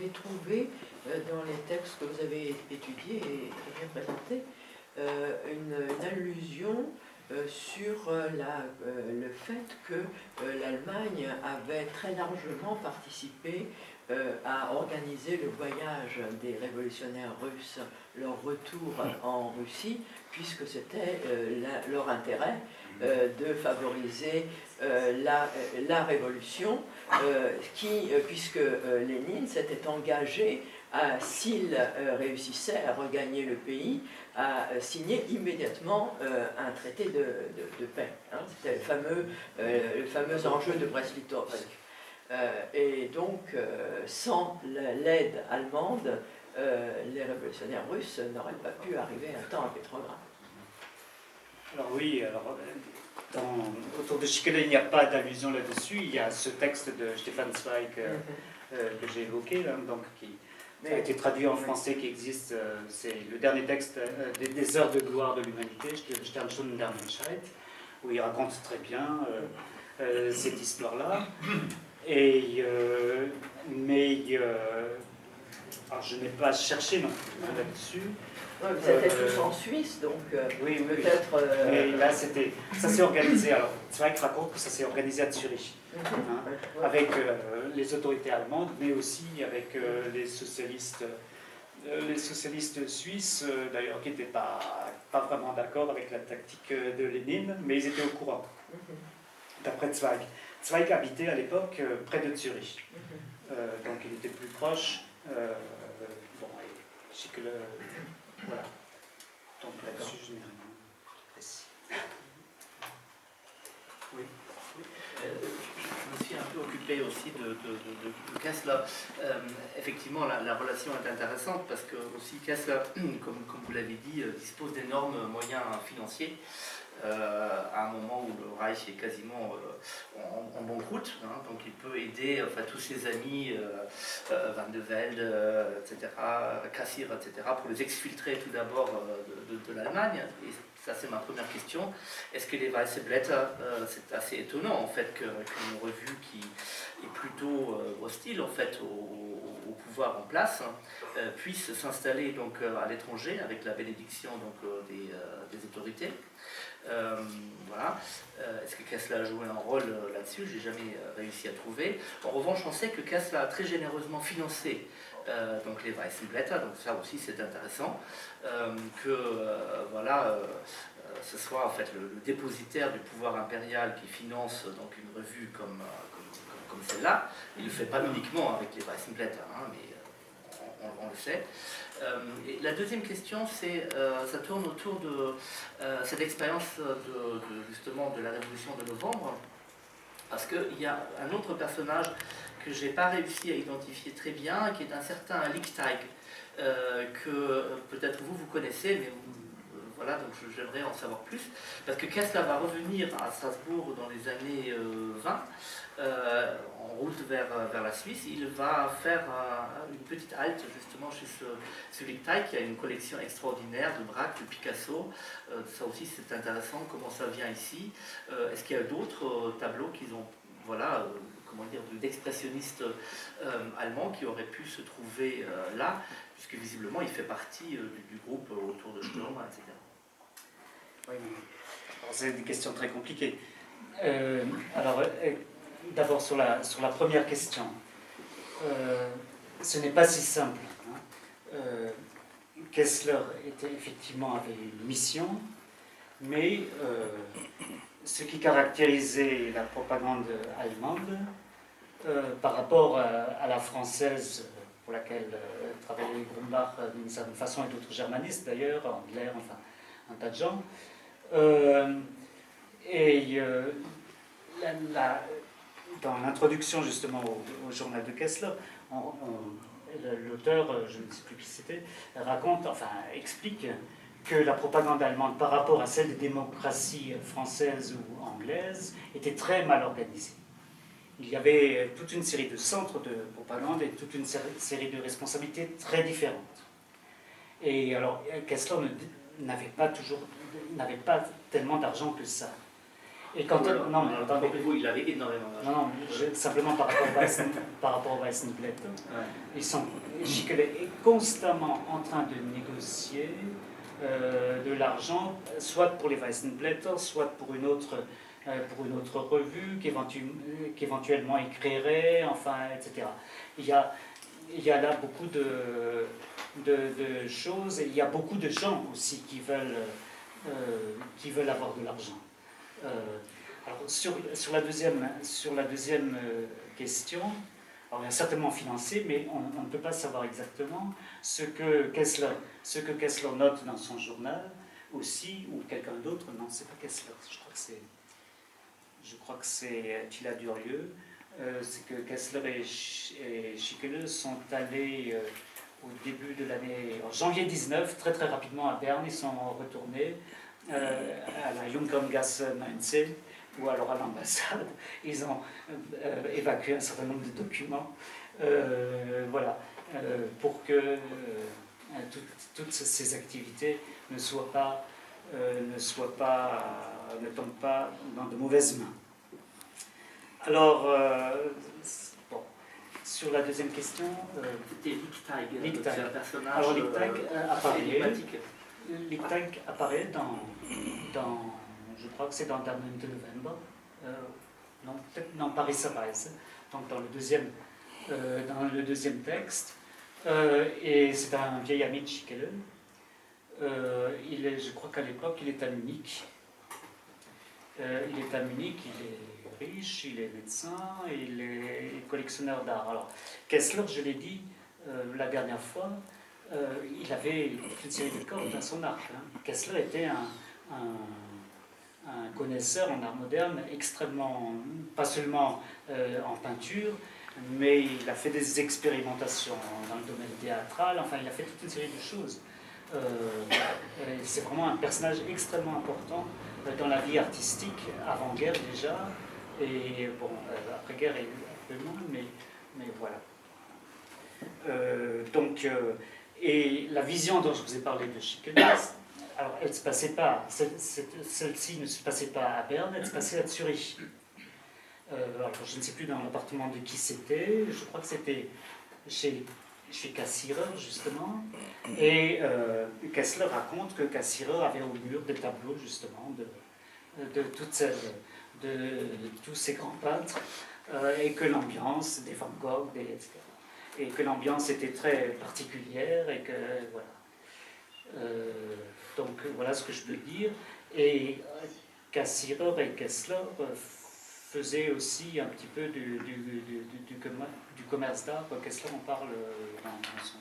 j'ai trouvé dans les textes que vous avez étudiés et bien présentés une allusion sur le fait que l'Allemagne avait très largement participé à organiser le voyage des révolutionnaires russes, leur retour en Russie, puisque c'était leur intérêt de favoriser la révolution, puisque Lénine s'était engagé, s'il réussissait à regagner le pays, à signer immédiatement un traité de paix. Hein. C'était le fameux enjeu de Brest-Litovsk. Et donc, sans l'aide allemande, les révolutionnaires russes n'auraient pas pu arriver à temps à Petrograd. Alors oui, autour de Schickele, il n'y a pas d'allusion là-dessus. Il y a ce texte de Stefan Zweig que j'ai évoqué, là, donc, qui a été traduit en français, qui existe. C'est le dernier texte des heures de gloire de l'humanité, Sternstunden der Menschheit, où il raconte très bien cette histoire-là. Alors je n'ai pas cherché non plus là-dessus. Ouais, vous êtes tous en Suisse, donc oui, peut-être... Mais là, ça s'est organisé. Alors, Zweig raconte que ça s'est organisé à Zurich, avec les autorités allemandes, mais aussi avec les socialistes suisses, d'ailleurs, qui n'étaient pas vraiment d'accord avec la tactique de Lénine, mais ils étaient au courant, d'après Zweig. Zweig habitait à l'époque près de Zurich, donc il était plus proche. Je sais que voilà. Donc là-dessus, je n'ai rien précis. Oui. Je me suis un peu occupé aussi de Kessler. Effectivement, la relation est intéressante parce que aussi Kessler, comme vous l'avez dit, dispose d'énormes moyens financiers. À un moment où le Reich est quasiment en banqueroute, hein, donc il peut aider tous ses amis, Van de Velde, etc., Cassir, etc., pour les exfiltrer tout d'abord de l'Allemagne. Et ça, c'est ma première question. Est-ce que les Weiße Blätter, c'est assez étonnant en fait qu'une revue qui est plutôt hostile en fait au pouvoir en place puisse s'installer donc à l'étranger avec la bénédiction donc des autorités. Voilà. Est-ce que Kessler a joué un rôle là-dessus? J'ai jamais réussi à trouver. En revanche, on sait que Kessler a très généreusement financé donc les Weißen Blätter, donc ça aussi c'est intéressant, ce soit en fait le dépositaire du pouvoir impérial qui finance donc une revue comme celle-là. Il ne le fait pas uniquement avec les Weißen Blätter, hein, mais on le sait. Et la deuxième question, ça tourne autour de cette expérience justement de la Révolution de novembre, parce qu'il y a un autre personnage que je n'ai pas réussi à identifier très bien, qui est un certain Lichtteig, que peut-être vous connaissez, mais voilà, donc j'aimerais en savoir plus, parce que Kessler va revenir à Strasbourg dans les années 20, en route vers la Suisse. Il va faire une petite halte justement chez ce Lichtteig, qui a une collection extraordinaire de Braque, de Picasso. Ça aussi c'est intéressant, comment ça vient ici. Est-ce qu'il y a d'autres tableaux qu'ils ont, voilà, comment dire, d'expressionnistes allemands qui auraient pu se trouver là, puisque visiblement il fait partie du groupe autour de Sturm, etc. Oui, c'est des questions très compliquées. D'abord sur la première question, ce n'est pas si simple. Hein. Kessler avait une mission, mais ce qui caractérisait la propagande allemande par rapport à la française, pour laquelle travaillait Grumbach d'une certaine façon, et d'autres germanistes d'ailleurs, Andler, enfin un tas de gens. Dans l'introduction justement au journal de Kessler, l'auteur, je ne sais plus qui c'était, explique que la propagande allemande par rapport à celle des démocraties françaises ou anglaises était très mal organisée. Il y avait toute une série de centres de propagande et toute une série de responsabilités très différentes. Et alors Kessler n'avait pas tellement d'argent que ça. Et quand non, mais attendez. Rappelez-vous, il avait énormément d'argent. Non, simplement par rapport au Weissenblätt. Schickele est constamment en train de négocier de l'argent, soit pour les Weissenblätter, soit pour une autre revue qu'éventuellement écrirait, enfin, etc. Il y a là beaucoup de choses, et il y a beaucoup de gens aussi qui veulent avoir de l'argent. Alors, sur la deuxième question, alors il y a certainement financé, mais on ne peut pas savoir exactement ce que Kessler note dans son journal aussi, ou quelqu'un d'autre. Non, c'est pas Kessler, je crois que c'est Attila Durieux. C'est que Kessler et Schickele sont allés au début de l'année, en janvier 19, très très rapidement à Berne. Ils sont retournés à la Junkerngasse 19, ou alors à l'ambassade. Ils ont évacué un certain nombre de documents, pour que toutes ces activités ne tombent pas dans de mauvaises mains. Alors, sur la deuxième question... C'était Lichtag, c'est un personnage. Alors Lichtag apparaît dans, je crois que c'est dans Der 9. November, non, peut-être dans Paris Reise, donc dans le deuxième texte, et c'est un vieil ami de Schickele. Je crois qu'à l'époque, il est à Munich. Il est riche, il est médecin, il est collectionneur d'art. Alors, Kessler, je l'ai dit la dernière fois, il avait toute une série de cordes dans son arc. Kessler était un connaisseur en art moderne extrêmement, pas seulement en peinture, mais il a fait des expérimentations dans le domaine théâtral, enfin il a fait toute une série de choses. C'est vraiment un personnage extrêmement important dans la vie artistique, avant-guerre déjà, et bon, après-guerre un peu moins, mais voilà. Et la vision dont je vous ai parlé de Schickele, alors elle se passait pas, celle-ci ne se passait pas à Berne, elle se passait à Zurich. Alors je ne sais plus dans l'appartement de qui c'était, je crois que c'était chez Cassirer justement, et Kessler raconte que Cassirer avait au mur des tableaux justement de tous ces grands peintres, et que l'ambiance des Van Gogh, etc. Et que l'ambiance était très particulière, et que voilà. Donc voilà ce que je peux dire. Et Cassirer et Kessler faisaient aussi un petit peu du commerce d'art. Kessler en parle dans son